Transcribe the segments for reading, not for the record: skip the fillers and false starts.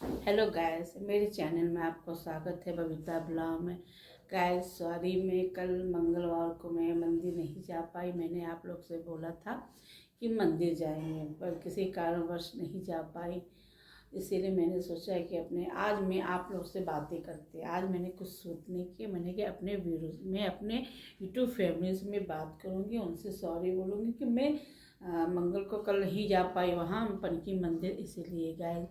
Hello guys, मेरे channel में आपको स्वागत है बबीता ब्लॉग में। गाइस सॉरी, मैं कल मंगलवार को मैं मंदिर नहीं जा पाई। मैंने आप लोग से बोला था कि मंदिर जाएंगे, पर किसी कारणवश नहीं जा पाई। इसीलिए मैंने सोचा कि आज मैं आप लोग से बातें करते। आज मैंने कुछ शूट नहीं किया। मैंने कि अपने वीडियोस में अपने यूट्यूब फैमिलीज में बात करूँगी, उनसे सॉरी बोलूँगी कि मैं मंगल को कल नहीं जा पाई वहाँ पनकी मंदिर, इसीलिए गाइस।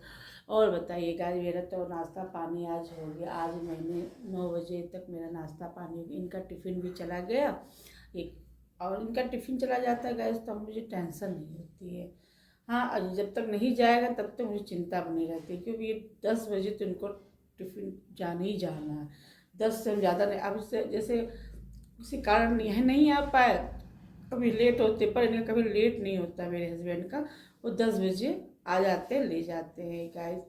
और बताइए गाइस, मेरा तो नाश्ता पानी आज हो गया। आज मैंने 9 बजे तक मेरा नाश्ता पानी हो गया। इनका टिफ़िन भी चला गया एक, और इनका टिफ़िन चला जाता है गाइस तो अब मुझे टेंशन नहीं होती है। हाँ, जब तक नहीं जाएगा तब तक मुझे चिंता बनी रहती है, क्योंकि ये 10 बजे तो इनको टिफ़िन जाना ही जाना है। 10 से हम ज़्यादा नहीं। अब इससे जैसे किसी कारण यह नहीं आ पाए, कभी लेट होते, पर इनका कभी लेट नहीं होता मेरे हस्बैंड का। वो 10 बजे आ जाते हैं, ले जाते हैं गाइस।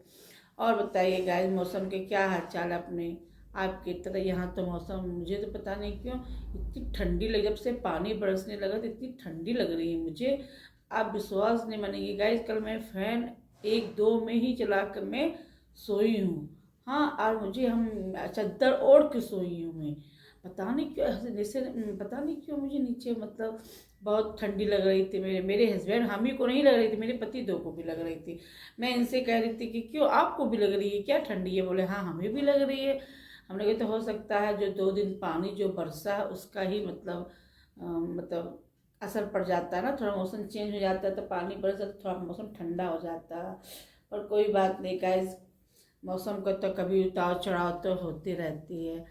और बताइए गाइस, मौसम के क्या हाल चाल अपने आपकी तरह? यहाँ तो मौसम मुझे तो पता नहीं क्यों इतनी ठंडी लगी। जब से पानी बरसने लगा तो इतनी ठंडी लग रही है मुझे, आप विश्वास नहीं मानेंगे गाइस। कल मैं फ़ैन 1-2 में ही चला कर मैं सोई हूँ। हाँ, और मुझे हम चद्दर ओढ़ के सोई हूँ मैं। पता नहीं क्यों जैसे पता नहीं क्यों मुझे नीचे मतलब बहुत ठंडी लग रही थी। मेरे मेरे हस्बैंड, हम ही को नहीं लग रही थी, मेरे पति दो को भी लग रही थी। मैं इनसे कह रही थी कि क्यों आपको भी लग रही है क्या ठंडी है? बोले हाँ हमें भी लग रही है। हमने कहा तो हो सकता है जो 2 दिन पानी जो बरसा है उसका ही मतलब असर पड़ जाता है ना। थोड़ा मौसम चेंज हो जाता है तो पानी बरसा तो थोड़ा मौसम ठंडा हो जाता है। पर कोई बात नहीं गाइस, मौसम का तो कभी उतार चढ़ाव तो होती रहती है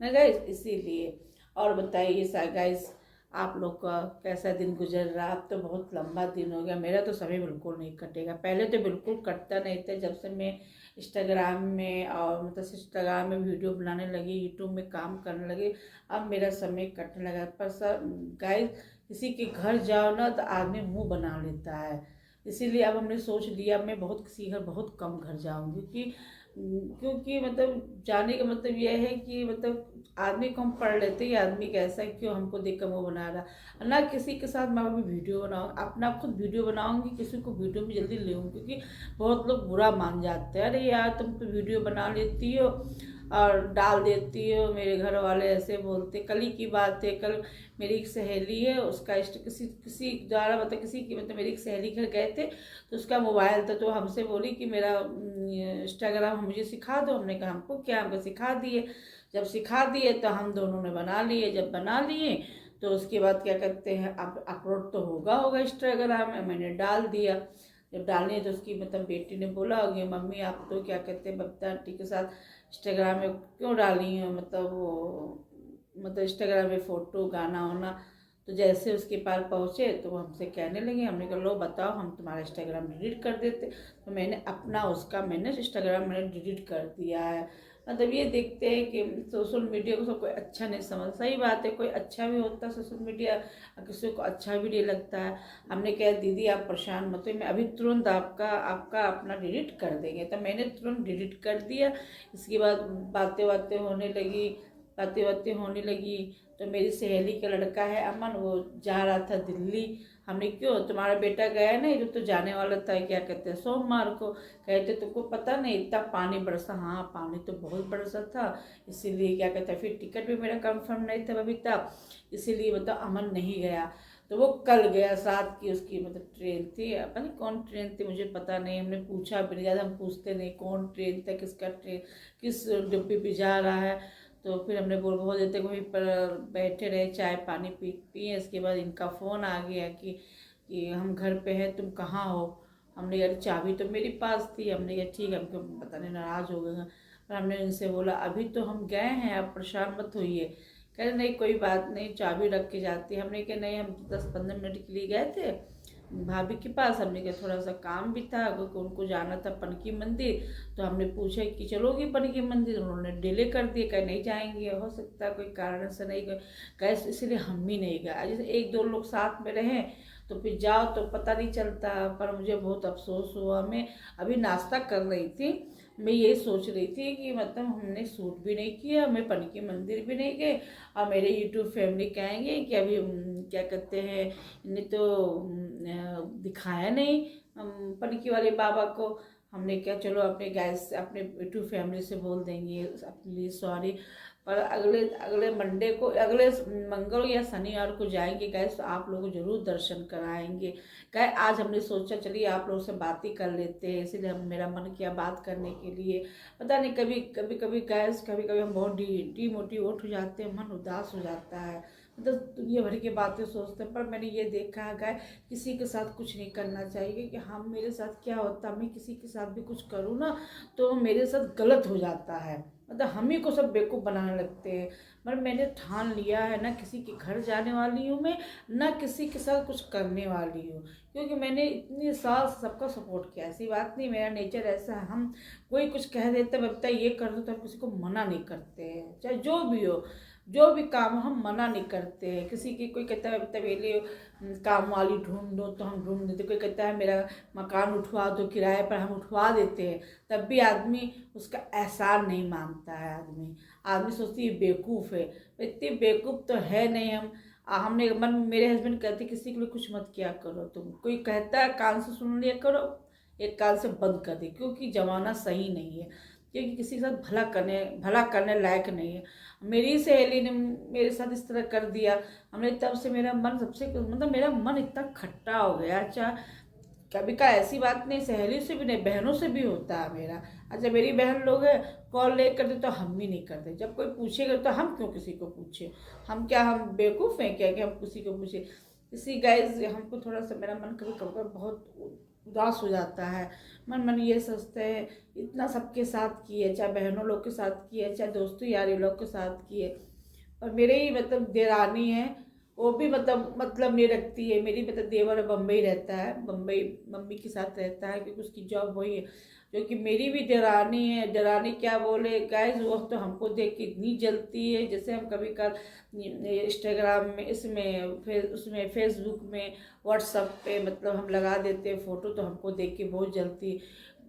ना गाइस, इसीलिए। और बताइए सा गाइस, आप लोग का कैसा दिन गुजर रहा? अब तो बहुत लंबा दिन हो गया। मेरा तो समय बिल्कुल नहीं कटेगा। पहले तो बिल्कुल कटता नहीं था, जब से मैं इंस्टाग्राम में और मतलब इंस्टाग्राम में वीडियो बनाने लगी, यूट्यूब में काम करने लगी, अब मेरा समय कटने लगा। पर सर गाइस, किसी के घर जाओ ना तो आदमी मुंह बना लेता है। इसीलिए अब हमने सोच लिया मैं बहुत किसी घर बहुत कम घर जाऊंगी, क्योंकि मतलब जाने का मतलब यह है कि मतलब आदमी को हम पढ़ लेते हैं, आदमी कैसा है, क्यों हमको देख कर वो बना रहा ना। किसी के साथ मैं अभी वीडियो बनाऊँ, अपना खुद वीडियो बनाऊंगी, किसी को वीडियो में जल्दी ले, क्योंकि बहुत लोग बुरा मान जाते हैं, अरे यार तुम तो वीडियो बना लेती हो और डाल देती हो। मेरे घर वाले ऐसे बोलते। कल ही की बात है, कल मेरी एक सहेली है, उसका किसी किसी द्वारा मतलब किसी की मतलब मेरी एक सहेली घर गए थे तो उसका मोबाइल था, तो हमसे बोली कि मेरा इंस्टाग्राम मुझे सिखा दो। हमने कहा हमको क्या, हमको सिखा दिए। जब सिखा दिए तो हम दोनों ने बना लिए। जब बना लिए तो उसके बाद क्या करते हैं, अब अपलोड तो होगा होगा इंस्टाग्राम में, मैंने डाल दिया। जब डालने तो उसकी मतलब बेटी ने बोला होगी मम्मी आप तो क्या कहते हैं बबीता आंटी के साथ इंस्टाग्राम में क्यों डाली हो, मतलब वो मतलब इंस्टाग्राम में फ़ोटो गाना वाना। तो जैसे उसके पास पहुँचे तो वो हमसे कहने लगे। हमने कहा लो बताओ, हम तुम्हारा इंस्टाग्राम डिलीट कर देते। तो मैंने अपना उसका मैंने इंस्टाग्राम मैंने डिलीट कर दिया है। मतलब ये देखते हैं कि सोशल मीडिया को सब कोई अच्छा नहीं समझ। सही बात है, कोई अच्छा भी होता है सोशल मीडिया, किसी को अच्छा भी नहीं लगता है। हमने कहा दीदी आप परेशान मत होइए, मैं अभी तुरंत आपका आपका अपना डिलीट कर देंगे। तो मैंने तुरंत डिलीट कर दिया। इसके बाद बातें बातें होने लगी, बातें बातें होने लगी। तो मेरी सहेली का लड़का है अमन, वो जा रहा था दिल्ली। हमने क्यों, तुम्हारा बेटा गया नहीं जो तो जाने वाला था क्या कहते हैं सोमवार को, कहते तुमको पता नहीं इतना पानी बरसा। हाँ पानी तो बहुत बरसा था, इसीलिए क्या कहते हैं फिर टिकट भी मेरा कंफर्म नहीं था अभी तक, इसीलिए मतलब अमन नहीं गया। तो वो कल गया, साथ की उसकी मतलब ट्रेन थी, पता नहीं कौन ट्रेन थी मुझे पता नहीं। हमने पूछा भी नहीं, ज़्यादा हम पूछते नहीं कौन ट्रेन था, किसका ट्रेन किस डिब्बे पे जा रहा है। तो फिर हमने बहुत देर तक वहीं पर बैठे रहे, चाय पानी पिए। इसके बाद इनका फ़ोन आ गया कि हम घर पे हैं, तुम कहाँ हो? हमने यार चाबी तो मेरे पास थी। हमने कहा ठीक है, हमको पता नहीं नाराज़ हो गए। पर हमने इनसे बोला अभी तो हम गए हैं, आप परेशान मत होइए। कह रहे नहीं कोई बात नहीं, चाबी रख के जाती। हमने कहा नहीं, हम 10-15 मिनट के लिए गए थे भाभी के पास। हमने कहा थोड़ा सा काम भी था क्योंकि उनको जाना था पनकी मंदिर। तो हमने पूछा कि चलोगी पनकी मंदिर? उन्होंने डिले कर दिया, कहे नहीं जाएंगे, हो सकता है कोई कारण से नहीं गए, इसलिए हम भी नहीं गए। जैसे 1-2 लोग साथ में रहें तो फिर जाओ तो पता नहीं चलता। पर मुझे बहुत अफसोस हुआ। मैं अभी नाश्ता कर रही थी, मैं ये सोच रही थी कि मतलब हमने सूट भी नहीं किया, मैं पनकी मंदिर भी नहीं गए, और मेरे यूट्यूब फैमिली कहेंगे कि अभी क्या कहते हैं इन्हें तो दिखाया नहीं पनकी वाले बाबा को। हमने क्या, चलो अपने गैस से अपने यूट्यूब फैमिली से बोल देंगे, अपने लिए सॉरी। पर अगले अगले मंडे को, अगले मंगल या शनिवार को जाएंगे गैस, तो आप लोगों को जरूर दर्शन कराएंगे। गए आज हमने सोचा चलिए आप लोगों से बात ही कर लेते हैं, इसीलिए हम मेरा मन किया बात करने के लिए। पता नहीं कभी कभी कभी गैस, कभी कभी हम बहुत डिमोटिवेट हो जाते हैं, मन उदास हो जाता है, मतलब दुनिया भर की बातें सोचते हैं। पर मैंने ये देखा है किसी के साथ कुछ नहीं करना चाहिए कि हम, मेरे साथ क्या होता है, मैं किसी के साथ भी कुछ करूँ ना तो मेरे साथ गलत हो जाता है, मतलब हम ही को सब बेवकूफ़ बनाने लगते हैं। पर मैंने ठान लिया है ना किसी के घर जाने वाली हूँ मैं, ना किसी के साथ कुछ करने वाली हूँ, क्योंकि मैंने इतने साल सबका सपोर्ट किया। ऐसी बात नहीं, मेरा नेचर ऐसा है, हम कोई कुछ कह देते हैं बता ये कर दो तो हम किसी को मना नहीं करते हैं, चाहे जो भी हो, जो भी काम हो हम मना नहीं करते हैं। किसी की कोई कहता है तवेले काम वाली ढूंढ दो तो हम ढूंढ देते, कोई कहता है मेरा मकान उठवा दो किराए पर, हम उठवा देते हैं, तब भी आदमी उसका एहसान नहीं मानता है। आदमी आदमी सोचती है बेवकूफ़ है, इतनी बेवकूफ़ तो है नहीं हम। हमने मन, मेरे हस्बैंड कहते किसी के लिए कुछ मत किया करो, तुम कोई कहता है कान से सुन लिया करो, एक कान से बंद कर दे, क्योंकि ज़माना सही नहीं है, क्योंकि किसी के साथ भला करने लायक नहीं है। मेरी सहेली ने मेरे साथ इस तरह कर दिया, हमने तब से मेरा मन सबसे, मतलब मेरा मन इतना खट्टा हो गया। अच्छा कभी का ऐसी बात नहीं, सहेली से भी नहीं, बहनों से भी होता है मेरा। अच्छा मेरी बहन लोग है कॉल ले करते तो हम भी नहीं करते, जब कोई पूछेगा तो हम क्यों किसी को पूछे, हम क्या, हम बेवकूफ़ हैं क्या कि हम किसी को पूछे। इसी गाइज हमको थोड़ा सा, मेरा मन कभी कभी बहुत उदास हो जाता है। मन ये सोचते हैं इतना सबके साथ किए, चाहे बहनों लोग के साथ किए, चाहे दोस्तों यारी लोग के साथ किए, और मेरे ही मतलब देरानी है, वो भी मतलब नहीं रखती है। मेरी मतलब देवर बम्बई रहता है, बम्बई मम्मी के साथ रहता है क्योंकि उसकी जॉब वही है। क्योंकि मेरी भी देरानी है, देरानी क्या बोले गाइस, वो तो हमको देख के इतनी जलती है, जैसे हम कभी कल इंस्टाग्राम में, उसमें फेसबुक में, व्हाट्सएप पे मतलब हम लगा देते हैं फ़ोटो, तो हमको देख के बहुत जलती है।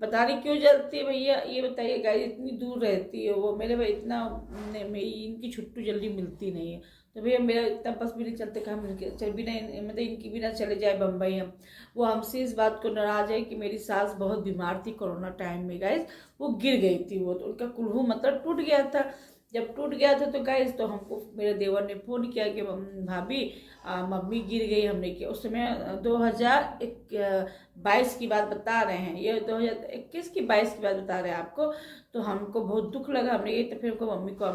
पता नहीं क्यों जलती है भैया, ये बताइए गाइस, इतनी दूर रहती है वो मेरे भाई, इतना मेरी इनकी छुट्टी जल्दी मिलती नहीं है, तो भैया मेरा इतना बस भी नहीं चलते कि हम इनके चल बिना, मतलब इनकी बिना चले जाए बम्बई हम। वो हमसे इस बात को नाराज़ है कि मेरी सास बहुत बीमार थी कोरोना टाइम में गाइस, वो गिर गई थी, वो तो उनका कुल्हू मतलब टूट गया था। जब टूट गया था तो गाइस, तो हमको मेरे देवर ने फ़ोन किया कि भाभी मम्मी गिर गई। हमने किया उस समय 2022 की बात बता रहे हैं, ये 2021 की 22 की बात बता रहे हैं आपको। तो हमको बहुत दुख लगा, हमने ये तो फिर उनको मम्मी को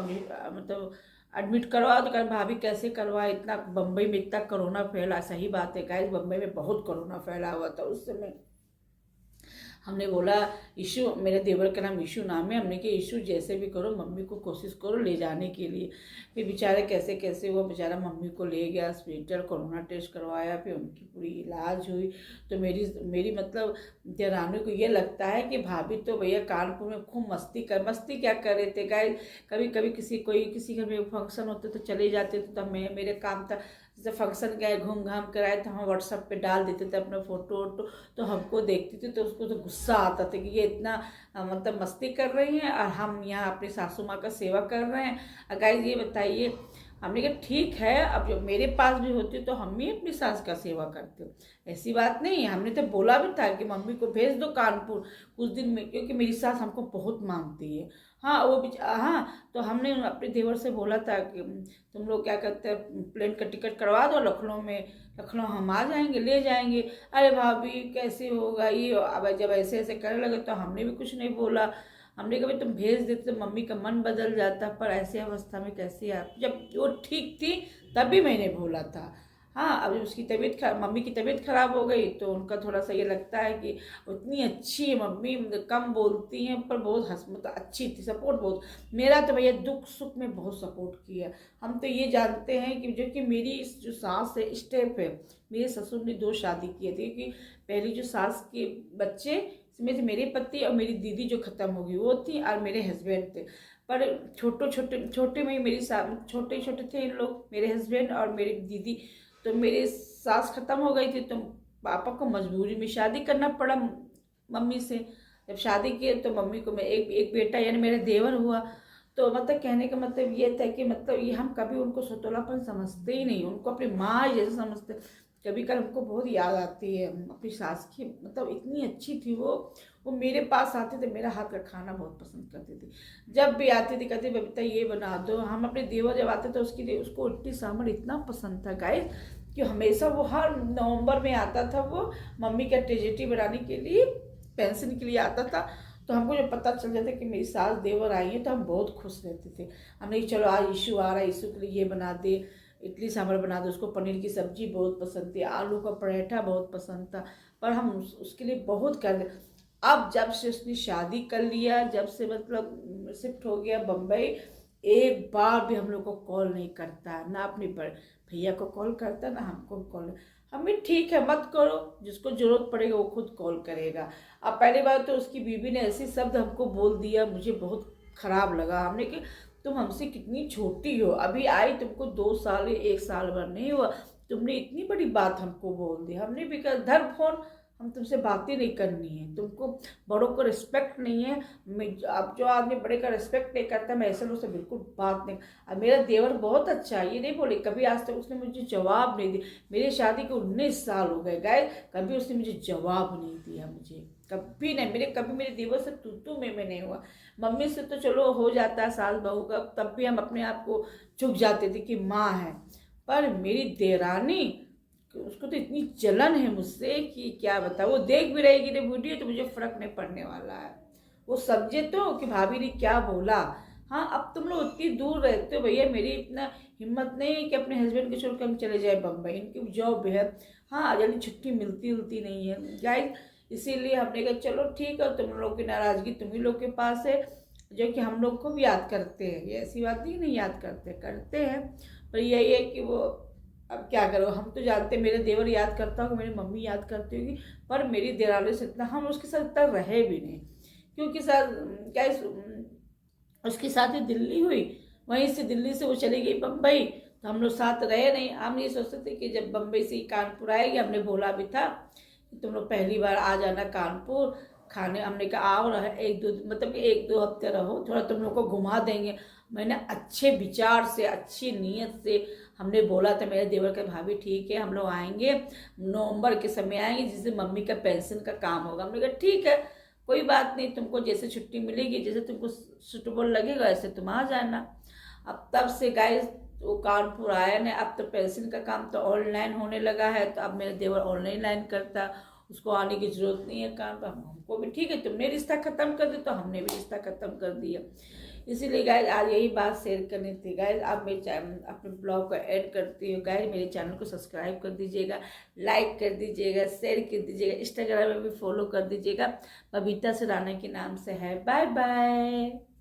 मतलब एडमिट करवा, तो कहा भाभी कैसे करवाए, इतना बम्बई में इतना कोरोना फैला। सही बात है गाइस, बम्बई में बहुत कोरोना फैला हुआ था उस समय। हमने बोला ईशु, मेरे देवर का नाम ईशु नाम है, हमने कहा ईशु जैसे भी करो मम्मी को कोशिश करो ले जाने के लिए। फिर बेचारे कैसे कैसे वो बेचारा मम्मी को ले गया हॉस्पिटल, कोरोना टेस्ट करवाया, फिर उनकी पूरी इलाज हुई। तो मेरी मतलब देरानी को ये लगता है कि भाभी तो भैया कानपुर में खूब मस्ती क्या कर रहे थे गाइस। कभी कभी किसी घर में फंक्शन होते तो चले जाते थे, तो मेरे काम था, जैसे फंक्शन गए घूम घाम कर आए तो हम व्हाट्सएप पे डाल देते थे अपना फोटो वोटो, तो हमको देखती थी तो उसको तो गुस्सा आता था कि ये इतना मतलब मस्ती कर रही हैं और हम यहाँ अपनी सासू माँ का सेवा कर रहे हैं। गाइस ये बताइए, हमने कहा ठीक है, अब जब मेरे पास भी होती तो हम भी अपनी सास का सेवा करते, ऐसी बात नहीं। हमने तो बोला भी था कि मम्मी को भेज दो कानपुर कुछ दिन में, क्योंकि मेरी सास हमको बहुत मानती है। हाँ हाँ, तो हमने अपने देवर से बोला था कि तुम लोग क्या कहते हैं प्लेन का टिकट करवा दो लखनऊ में, लखनऊ हम आ जाएंगे ले जाएंगे। अरे भाभी कैसे होगा ये, अब जब ऐसे ऐसे करने लगे तो हमने भी कुछ नहीं बोला। हमने कहा तुम भेज देते तो मम्मी का मन बदल जाता, पर ऐसी अवस्था में कैसे आप, जब वो ठीक थी तभी मैंने बोला था। हाँ अब उसकी मम्मी की तबीयत खराब हो गई तो उनका थोड़ा सा ये लगता है कि उतनी अच्छी है मम्मी, कम बोलती हैं पर बहुत मतलब अच्छी थी, सपोर्ट बहुत। मेरा तो भैया दुख सुख में बहुत सपोर्ट किया। हम तो ये जानते हैं कि जो कि मेरी जो सास है स्टेप है, मेरे ससुर ने 2 शादी किए थे, क्योंकि पहली जो सास के बच्चे इसमें से मेरे पति और मेरी दीदी जो ख़त्म हो गई वो थी, और मेरे हस्बैंड थे। पर छोटे में ही मेरी छोटे थे इन लोग, मेरे हस्बैंड और मेरी दीदी। तो मेरी सास ख़त्म हो गई थी तो पापा को मजबूरी में शादी करना पड़ा मम्मी से। जब शादी किए तो मम्मी को मैं एक बेटा यानी मेरा देवर हुआ। तो मतलब कहने का मतलब ये था कि मतलब ये हम कभी उनको सतोलापन समझते ही नहीं, उनको अपनी माँ जैसे समझते। कभी कल हमको बहुत याद आती है अपनी सास की, मतलब इतनी अच्छी थी वो मेरे पास आते थे, मेरा हाथ का खाना बहुत पसंद करती थी। जब भी आती थी कहती बबीता ये बना दो। हम अपने देवर जब आते थे उसके लिए उसको इडली सांभर इतना पसंद था गाइस कि हमेशा वो हर नवंबर में आता था, वो मम्मी का ट्रेजेडी बनाने के लिए, पेंशन के लिए आता था। तो हमको जब पता चल जाता कि मेरी सास देवर आई है तो हम बहुत खुश रहते थे। हमने चलो आज इशू आ रहा है, इशू के लिए ये बना दे, इडली सांभर बना दो। उसको पनीर की सब्जी बहुत पसंद थी, आलू का पराठा बहुत पसंद था, पर हम उसके लिए बहुत कर दे। अब जब से उसने शादी कर लिया, जब से मतलब शिफ्ट हो गया बम्बई, एक बार भी हम लोग को कॉल नहीं करता, ना अपने भैया को कॉल करता, ना हमको कॉल। हमें ठीक है मत करो, जिसको जरूरत पड़ेगा वो खुद कॉल करेगा। अब पहली बार तो उसकी बीवी ने ऐसी शब्द हमको बोल दिया, मुझे बहुत खराब लगा। हमने कि तुम हमसे कितनी छोटी हो, अभी आई तुमको 2 साल 1 साल भर नहीं हुआ, तुमने इतनी बड़ी बात हमको बोल दी। हमने भी कहा धर फोन, हम तुमसे बातें नहीं करनी है, तुमको बड़ों को रिस्पेक्ट नहीं है। अब जो आदमी बड़े का रिस्पेक्ट नहीं करता, मैं ऐसे लोग से बिल्कुल बात नहीं। अब मेरा देवर बहुत अच्छा है, ये नहीं बोले कभी आज तक उसने मुझे जवाब नहीं दिया। मेरी शादी के 19 साल हो गए गाय, कभी उसने मुझे जवाब नहीं दिया, मुझे कभी नहीं। कभी मेरे देवर से तू में नहीं हुआ। मम्मी से तो चलो हो जाता है सास बहू का, तब भी हम अपने आप को झुक जाते थे कि माँ है। पर मेरी देरानी, उसको तो इतनी जलन है मुझसे कि क्या बताओ। वो देख भी रहेगी ना वीडियो तो मुझे फर्क नहीं पड़ने वाला है। वो समझे तो कि भाभी ने क्या बोला। हाँ अब तुम लोग इतनी दूर रहते हो भैया, मेरी इतना हिम्मत नहीं है कि अपने हस्बैंड के छोड़कर हम चले जाए बम्बई, इनकी जॉब है। हाँ जल्दी छुट्टी मिलती नहीं है गाइस, इसीलिए हमने कहा चलो ठीक है, तुम लोग की नाराज़गी तुम ही लोग के पास है, जो कि हम लोग को भी याद करते हैं। ये ऐसी बात नहीं याद करते हैं, पर यही है कि वो अब क्या करो। हम तो जानते, मेरे देवर याद करता होगा, मेरी मम्मी याद करती होगी, पर मेरी देरानी से इतना हम उसके साथ इतना रहे भी नहीं, क्योंकि सर क्या उसकी शादी दिल्ली हुई, वहीं से दिल्ली से वो चली गई बम्बई, तो हम लोग साथ रहे नहीं। हम ये सोचते थे कि जब बम्बई से कानपुर आएगी, हमने बोला भी था कि तुम लोग पहली बार आ जाना कानपुर खाने। हमने कहा आओ रहे 1-2 हफ्ते रहो, थोड़ा तुम लोग को घुमा देंगे। मैंने अच्छे विचार से, अच्छी नीयत से हमने बोला था मेरे देवर के, भाभी ठीक है हम लोग आएंगे, नवंबर के समय आएंगे जिससे मम्मी का पेंशन का काम होगा। हमने कहा ठीक है कोई बात नहीं, तुमको जैसे छुट्टी मिलेगी, जैसे तुमको सूटेबल लगेगा ऐसे तुम आ जाना। अब तब से गाइस वो कानपुर आया ना, अब तो पेंशन का काम तो ऑनलाइन होने लगा है, तो अब मेरा देवर ऑनलाइन करता, उसको आने की जरूरत नहीं है काम पर। हमको भी ठीक है, तुमने रिश्ता खत्म कर दिया तो हमने भी रिश्ता खत्म कर दिया। इसीलिए गाइज आज यही बात शेयर करनी थी गाइज। अब मैं अपने ब्लॉग को ऐड करती हूँ गाइज, मेरे चैनल को सब्सक्राइब कर दीजिएगा, लाइक कर दीजिएगा, शेयर कर दीजिएगा, इंस्टाग्राम में भी फॉलो कर दीजिएगा। बबीता सराना के नाम से है। Bye bye.